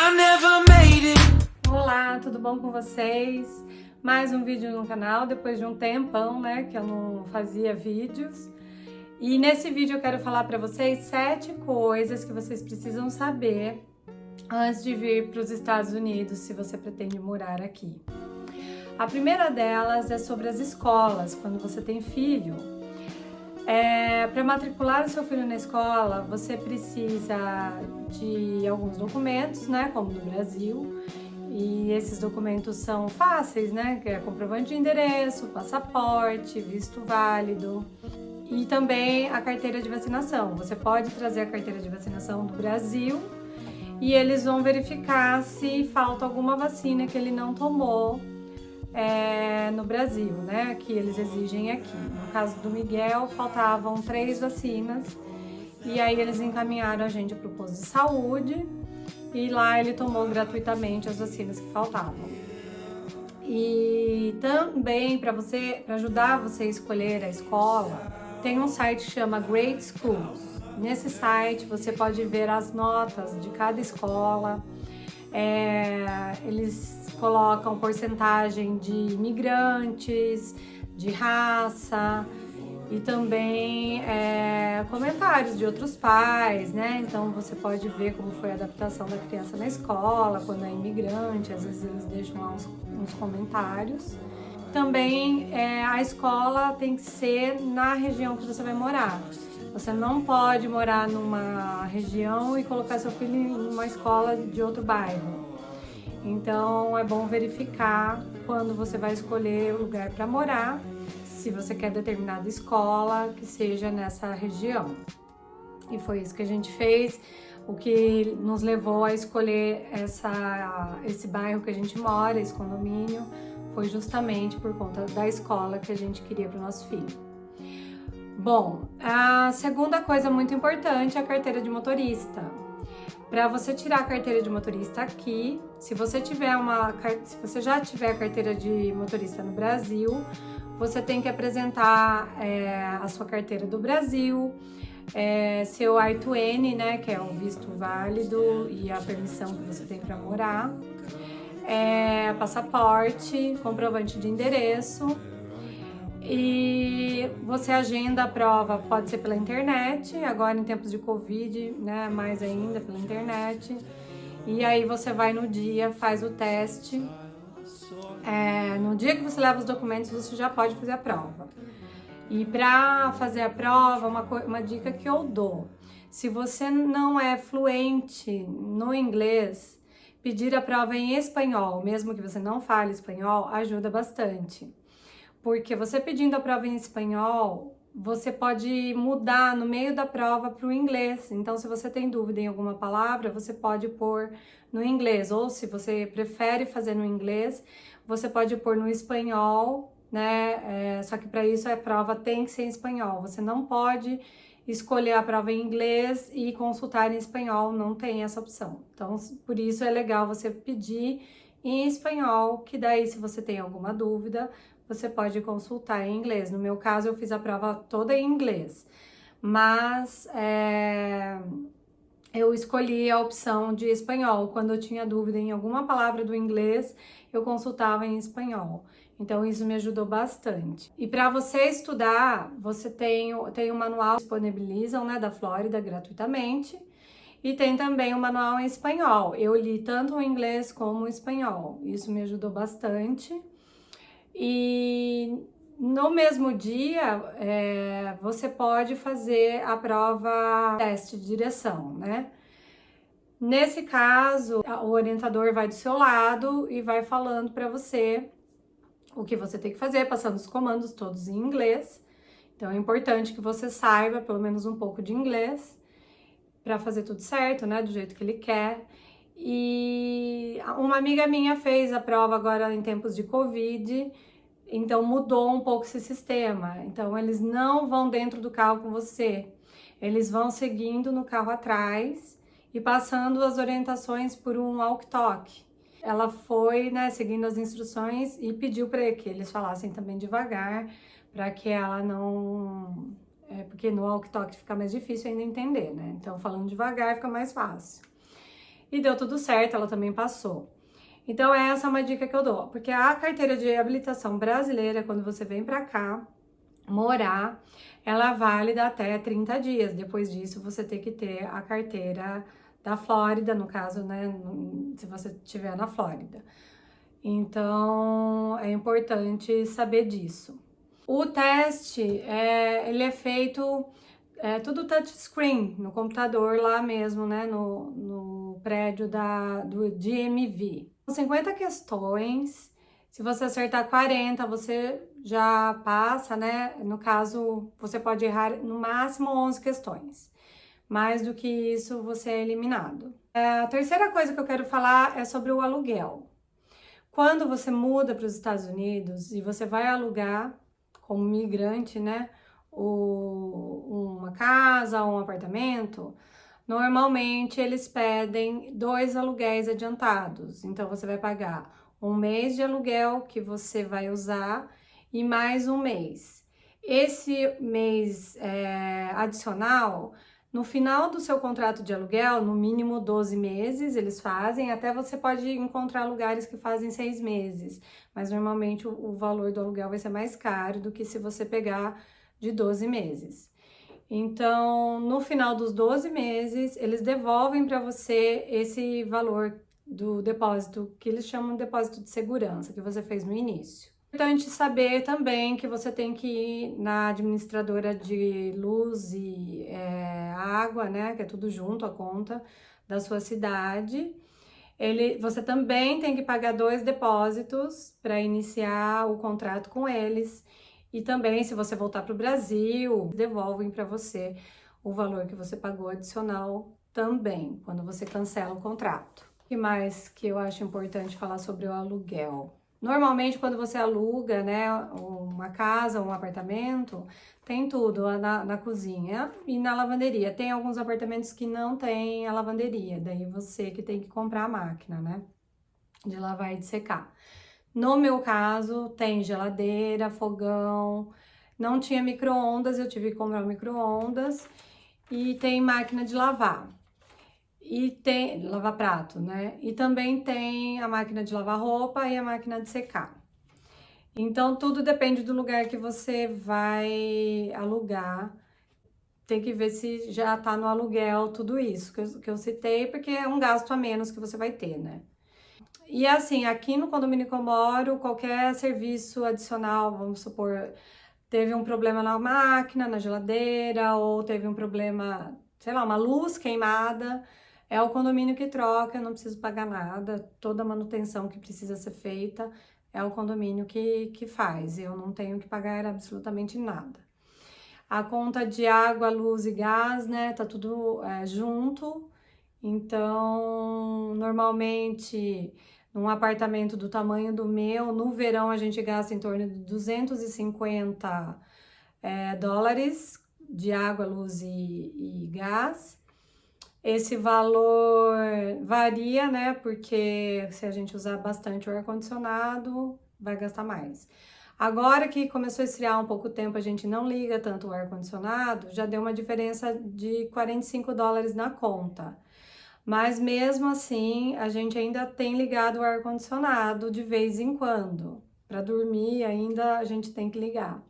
I never made it. Olá, tudo bom com vocês? Mais um vídeo no canal, depois de um tempão, né, que eu não fazia vídeos. E nesse vídeo eu quero falar para vocês 7 coisas que vocês precisam saber antes de vir para os Estados Unidos, se você pretende morar aqui. A primeira delas é sobre as escolas, quando você tem filho. Para matricular o seu filho na escola, você precisa de alguns documentos, né, como no Brasil. E esses documentos são fáceis, né, que é comprovante de endereço, passaporte, visto válido e também a carteira de vacinação. Você pode trazer a carteira de vacinação do Brasil e eles vão verificar se falta alguma vacina que ele não tomou no Brasil, né, que eles exigem aqui. No caso do Miguel, faltavam 3 vacinas e aí eles encaminharam a gente para o posto de saúde e lá ele tomou gratuitamente as vacinas que faltavam. E também para ajudar você a escolher a escola, tem um site que chama Great Schools. Nesse site você pode ver as notas de cada escola. Eles colocam porcentagem de imigrantes, de raça e também comentários de outros pais, né? Então você pode ver como foi a adaptação da criança na escola, quando é imigrante, às vezes eles deixam lá uns comentários. Também a escola tem que ser na região que você vai morar. Você não pode morar numa região e colocar seu filho em uma escola de outro bairro. Então é bom verificar quando você vai escolher o lugar para morar, se você quer determinada escola que seja nessa região. E foi isso que a gente fez, o que nos levou a escolher esse bairro que a gente mora, esse condomínio, foi justamente por conta da escola que a gente queria para o nosso filho. Bom, a segunda coisa muito importante é a carteira de motorista. Para você tirar a carteira de motorista aqui, se você já tiver a carteira de motorista no Brasil, você tem que apresentar a sua carteira do Brasil, seu I-20, né, que é o visto válido e a permissão que você tem para morar, passaporte, comprovante de endereço. E você agenda a prova, pode ser pela internet, agora em tempos de Covid, né, mais ainda pela internet. E aí você vai no dia, faz o teste. No dia que você leva os documentos, você já pode fazer a prova. E para fazer a prova, uma dica que eu dou: se você não é fluente no inglês, pedir a prova em espanhol, mesmo que você não fale espanhol, ajuda bastante. Porque você pedindo a prova em espanhol, você pode mudar no meio da prova para o inglês. Então, se você tem dúvida em alguma palavra, você pode pôr no inglês. Ou se você prefere fazer no inglês, você pode pôr no espanhol, né? Só que para isso a prova tem que ser em espanhol. Você não pode escolher a prova em inglês e consultar em espanhol, não tem essa opção. Então, por isso é legal você pedir em espanhol, que daí se você tem alguma dúvida, você pode consultar em inglês. No meu caso, eu fiz a prova toda em inglês, mas eu escolhi a opção de espanhol. Quando eu tinha dúvida em alguma palavra do inglês, eu consultava em espanhol. Então, isso me ajudou bastante. E para você estudar, você tem um manual que disponibilizam, né, da Flórida gratuitamente. E tem também um manual em espanhol. Eu li tanto o inglês como o espanhol. Isso me ajudou bastante. E no mesmo dia, você pode fazer a prova teste de direção, né? Nesse caso, o orientador vai do seu lado e vai falando para você o que você tem que fazer, passando os comandos todos em inglês. Então é importante que você saiba pelo menos um pouco de inglês para fazer tudo certo, né? Do jeito que ele quer. E uma amiga minha fez a prova agora em tempos de Covid, então mudou um pouco esse sistema. Então eles não vão dentro do carro com você, eles vão seguindo no carro atrás e passando as orientações por um walkie-talkie. Ela foi, né, seguindo as instruções e pediu para que eles falassem também devagar, para que ela não... porque no walkie-talkie fica mais difícil ainda entender, né? Então falando devagar fica mais fácil. e deu tudo certo, ela também passou. Então, essa é uma dica que eu dou, porque a carteira de habilitação brasileira, quando você vem para cá morar, ela é válida até 30 dias. Depois disso, você tem que ter a carteira da Flórida, no caso, né, se você estiver na Flórida. Então, é importante saber disso. O teste, ele é feito tudo touchscreen, no computador lá mesmo, né, no prédio do DMV. São 50 questões, se você acertar 40, você já passa, né, no caso, você pode errar no máximo 11 questões. Mais do que isso, você é eliminado. A terceira coisa que eu quero falar é sobre o aluguel. Quando você muda para os Estados Unidos e você vai alugar como migrante, né, uma casa ou um apartamento, normalmente eles pedem 2 aluguéis adiantados. Então você vai pagar um mês de aluguel que você vai usar e mais um mês. Esse mês adicional, no final do seu contrato de aluguel, no mínimo 12 meses, eles fazem, até você pode encontrar lugares que fazem 6 meses, mas normalmente o valor do aluguel vai ser mais caro do que se você pegar de 12 meses. Então, no final dos 12 meses, eles devolvem para você esse valor do depósito, que eles chamam de depósito de segurança, que você fez no início. É importante saber também que você tem que ir na administradora de luz e água, né, que é tudo junto, a conta da sua cidade. Você também tem que pagar 2 depósitos para iniciar o contrato com eles. E também, se você voltar para o Brasil, devolvem para você o valor que você pagou adicional também, quando você cancela o contrato. O que mais que eu acho importante falar sobre o aluguel? Normalmente, quando você aluga, né, uma casa, um apartamento, tem tudo na cozinha e na lavanderia. Tem alguns apartamentos que não tem a lavanderia, daí você que tem que comprar a máquina, né, de lavar e de secar. No meu caso, tem geladeira, fogão, não tinha micro-ondas, eu tive que comprar um micro-ondas e tem máquina de lavar. E tem lavar prato, né? E também tem a máquina de lavar roupa e a máquina de secar. Então, tudo depende do lugar que você vai alugar. Tem que ver se já tá no aluguel tudo isso que eu citei, porque é um gasto a menos que você vai ter, né? E assim, aqui no condomínio que eu moro, qualquer serviço adicional, vamos supor, teve um problema na máquina, na geladeira, ou teve um problema, sei lá, uma luz queimada, é o condomínio que troca, eu não preciso pagar nada, toda a manutenção que precisa ser feita é o condomínio que faz, eu não tenho que pagar absolutamente nada. A conta de água, luz e gás, né, tá tudo junto, então, normalmente, num apartamento do tamanho do meu, no verão a gente gasta em torno de 250 dólares de água, luz e gás. Esse valor varia, né? Porque se a gente usar bastante o ar-condicionado, vai gastar mais. Agora que começou a esfriar um pouco o tempo, a gente não liga tanto o ar-condicionado, já deu uma diferença de 45 dólares na conta. Mas mesmo assim, a gente ainda tem ligado o ar-condicionado de vez em quando. Para dormir, ainda a gente tem que ligar.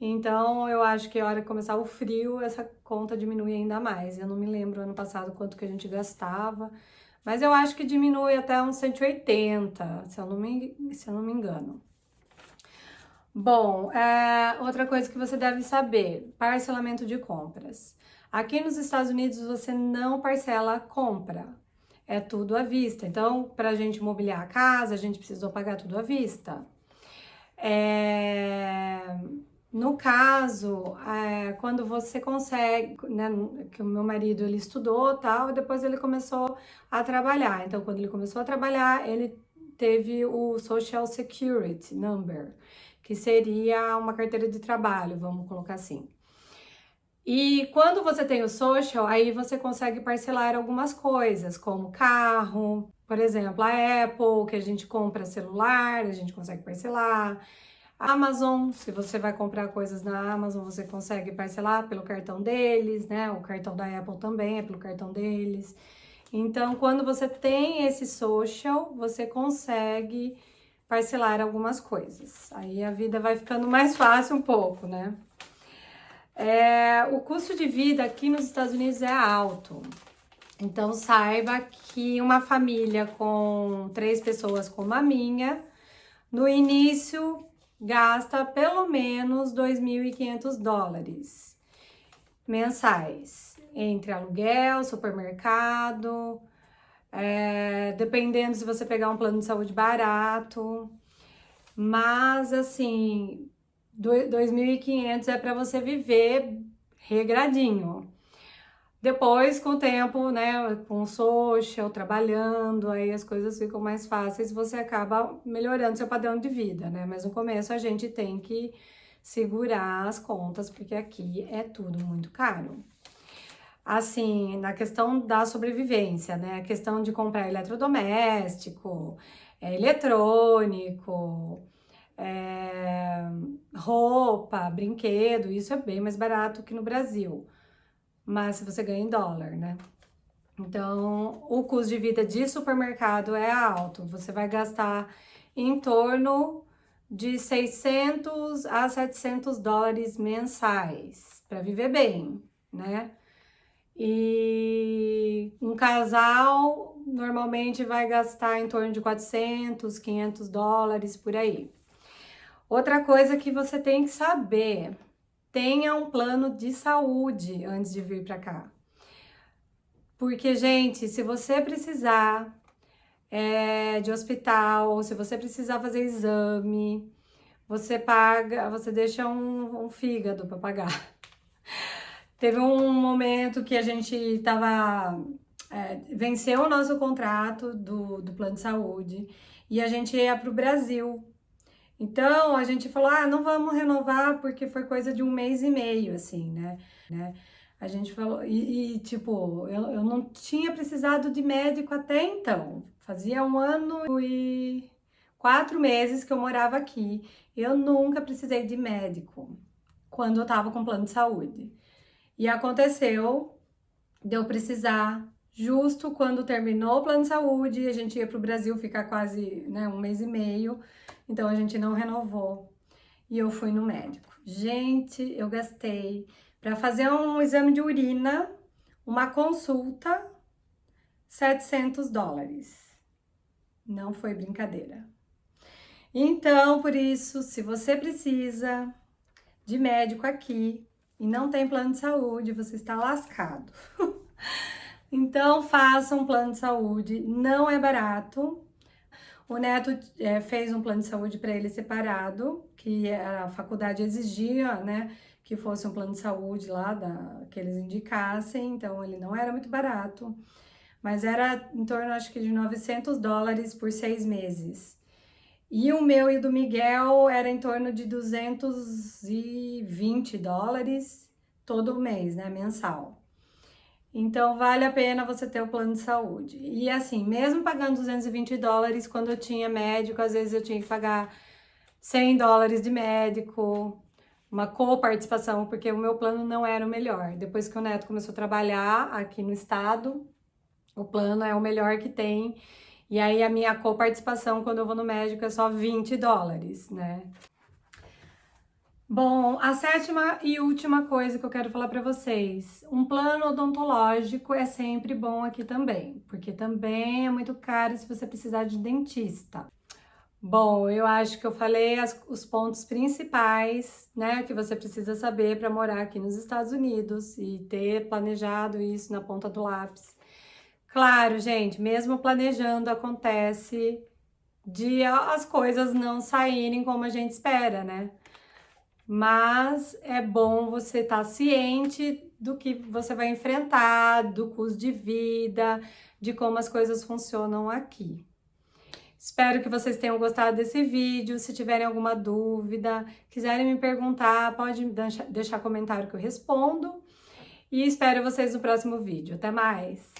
Então, eu acho que a hora que começar o frio, essa conta diminui ainda mais. Eu não me lembro ano passado quanto que a gente gastava, mas eu acho que diminui até uns 180, se eu não me engano. Bom, outra coisa que você deve saber, parcelamento de compras. Aqui nos Estados Unidos você não parcela a compra, é tudo à vista. Então, para a gente mobiliar a casa, a gente precisou pagar tudo à vista. No caso, quando você consegue, né, que o meu marido ele estudou tal, e depois ele começou a trabalhar. Então, quando ele começou a trabalhar, ele teve o Social Security Number, que seria uma carteira de trabalho, vamos colocar assim. E quando você tem o social, aí você consegue parcelar algumas coisas, como carro, por exemplo, a Apple, que a gente compra celular, a gente consegue parcelar. Amazon, se você vai comprar coisas na Amazon, você consegue parcelar pelo cartão deles, né? O cartão da Apple também é pelo cartão deles. Então, quando você tem esse social, você consegue parcelar algumas coisas. Aí a vida vai ficando mais fácil um pouco, né? O custo de vida aqui nos Estados Unidos é alto. Então, saiba que uma família com 3 pessoas como a minha, no início gasta pelo menos $2.500 mensais, entre aluguel, supermercado, dependendo se você pegar um plano de saúde barato. Mas, assim, 2.500 é para você viver regradinho. Depois, com o tempo, né, com o social, trabalhando, aí as coisas ficam mais fáceis, você acaba melhorando seu padrão de vida, né? Mas no começo a gente tem que segurar as contas, porque aqui é tudo muito caro. Assim, na questão da sobrevivência, né? A questão de comprar eletrodoméstico, eletrônico, roupa, brinquedo, isso é bem mais barato que no Brasil. Mas se você ganha em dólar, né? Então, o custo de vida de supermercado é alto. Você vai gastar em torno de $600 a $700 mensais para viver bem, né? E um casal normalmente vai gastar em torno de $400, $500 por aí. Outra coisa que você tem que saber: tenha um plano de saúde antes de vir para cá. Porque, gente, se você precisar de hospital, ou se você precisar fazer exame, você paga, você deixa um fígado para pagar. Teve um momento que a gente venceu o nosso contrato do plano de saúde e a gente ia para o Brasil. Então, a gente falou, não vamos renovar porque foi coisa de 1 mês e meio, assim, né? A gente falou, tipo, eu não tinha precisado de médico até então. Fazia 1 ano e 4 meses que eu morava aqui. Eu nunca precisei de médico quando eu tava com plano de saúde. E aconteceu de eu precisar justo quando terminou o plano de saúde, a gente ia pro Brasil ficar quase, né, 1 mês e meio. Então a gente não renovou e eu fui no médico. Gente, eu gastei para fazer um exame de urina, uma consulta, $700. Não foi brincadeira. Então, por isso, se você precisa de médico aqui e não tem plano de saúde, você está lascado. Então, faça um plano de saúde, não é barato. O Neto fez um plano de saúde para ele separado, que a faculdade exigia, né, que fosse um plano de saúde lá, que eles indicassem, então ele não era muito barato, mas era em torno, acho que, de $900 por 6 meses. E o meu e o do Miguel era em torno de $220 todo mês, né, mensal. Então, vale a pena você ter o plano de saúde. E assim, mesmo pagando $220, quando eu tinha médico, às vezes eu tinha que pagar $100 de médico, uma coparticipação, porque o meu plano não era o melhor. Depois que o Neto começou a trabalhar aqui no estado, o plano é o melhor que tem. E aí a minha coparticipação quando eu vou no médico é só $20, né? Bom, a 7ª e última coisa que eu quero falar para vocês, um plano odontológico é sempre bom aqui também, porque também é muito caro se você precisar de dentista. Bom, eu acho que eu falei os pontos principais, né, que você precisa saber para morar aqui nos Estados Unidos e ter planejado isso na ponta do lápis. Claro, gente, mesmo planejando acontece de as coisas não saírem como a gente espera, né? Mas é bom você estar ciente do que você vai enfrentar, do custo de vida, de como as coisas funcionam aqui. Espero que vocês tenham gostado desse vídeo. Se tiverem alguma dúvida, quiserem me perguntar, pode deixar comentário que eu respondo. E espero vocês no próximo vídeo. Até mais!